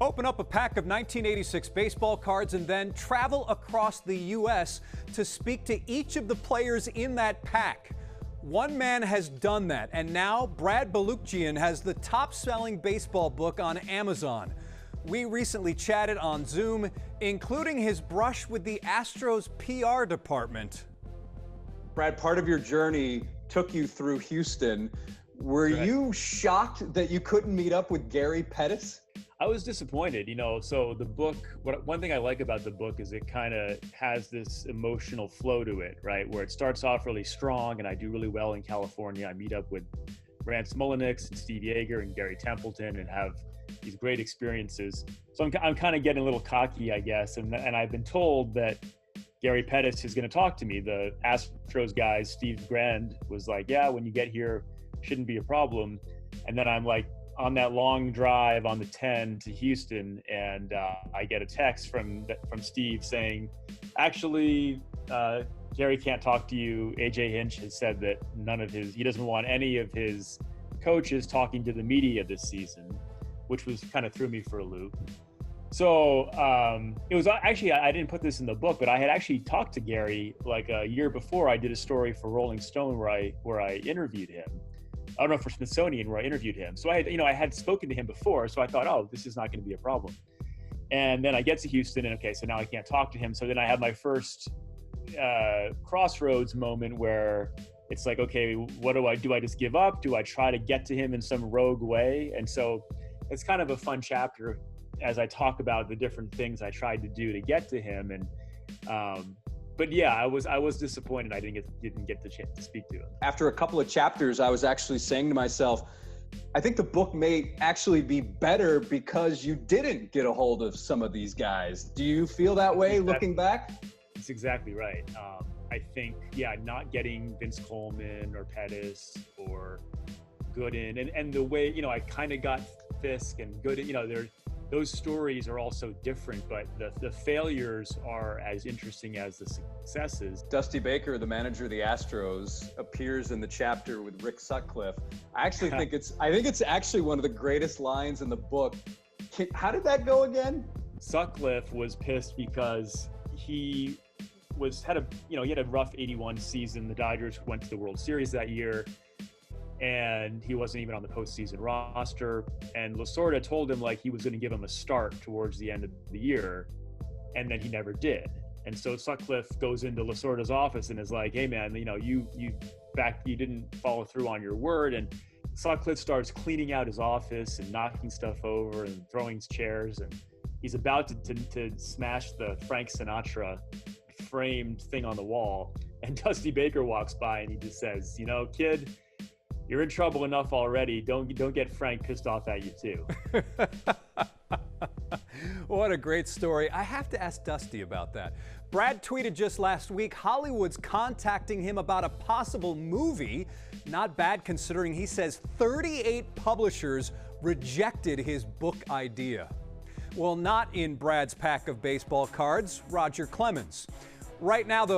Open up a pack of 1986 baseball cards and then travel across the U.S. to speak to each of the players in that pack. One man has done that, and now Brad Balukjian has the top-selling baseball book on Amazon. We recently chatted on Zoom, including his brush with the Astros PR department. Brad, part of your journey took you through Houston. Were you shocked that you couldn't meet up with Gary Pettis? I was disappointed, so the book, one thing I like about the book is it kind of has this emotional flow to it, right? Where it starts off really strong and I do really well in California. I meet up with Brand Smoleniks and Steve Yeager and Gary Templeton and have these great experiences. So I'm kind of getting a little cocky, I guess. And I've been told that Gary Pettis is going to talk to me. The Astros guy, Steve Grand, was like, yeah, when you get here, shouldn't be a problem. And then I'm like, on that long drive on the 10 to Houston, and I get a text from Steve saying, actually, Gary can't talk to you. AJ Hinch has said that he doesn't want any of his coaches talking to the media this season, which was kind of threw me for a loop. So it was actually, I didn't put this in the book, but I had actually talked to Gary like a year before. I did a story for Rolling Stone where I interviewed him. I don't know, for Smithsonian, where I interviewed him. So I had spoken to him before, so I thought, oh, this is not going to be a problem. And then I get to Houston, and okay, so now I can't talk to him. So then I have my first crossroads moment where it's like, okay, what do? Do I just give up? Do I try to get to him in some rogue way? And so it's kind of a fun chapter as I talk about the different things I tried to do to get to him. And but yeah, I was disappointed I didn't get the chance to speak to him. After a couple of chapters, I was actually saying to myself, I think the book may actually be better because you didn't get a hold of some of these guys. Do you feel that way looking back? That's exactly right. I think, not getting Vince Coleman or Pettis or Gooden and the way, I kind of got Fisk and Gooden, those stories are all so different, but the failures are as interesting as the successes. Dusty Baker, the manager of the Astros, appears in the chapter with Rick Stutcliffe. I actually think it's actually one of the greatest lines in the book. How did that go again? Sutcliffe was pissed because he had a rough 81 season. The Dodgers went to the World Series that year, and he wasn't even on the postseason roster. And Lasorda told him like he was going to give him a start towards the end of the year, and then he never did. And so Sutcliffe goes into Lasorda's office and is like, "Hey man, you didn't follow through on your word." And Sutcliffe starts cleaning out his office and knocking stuff over and throwing chairs, and he's about to smash the Frank Sinatra framed thing on the wall. And Dusty Baker walks by and he just says, "Kid, you're in trouble enough already. Don't get Frank pissed off at you too." What a great story. I have to ask Dusty about that. Brad tweeted just last week, Hollywood's contacting him about a possible movie. Not bad considering he says 38 publishers rejected his book idea. Well, not in Brad's pack of baseball cards, Roger Clemens. Right now, though,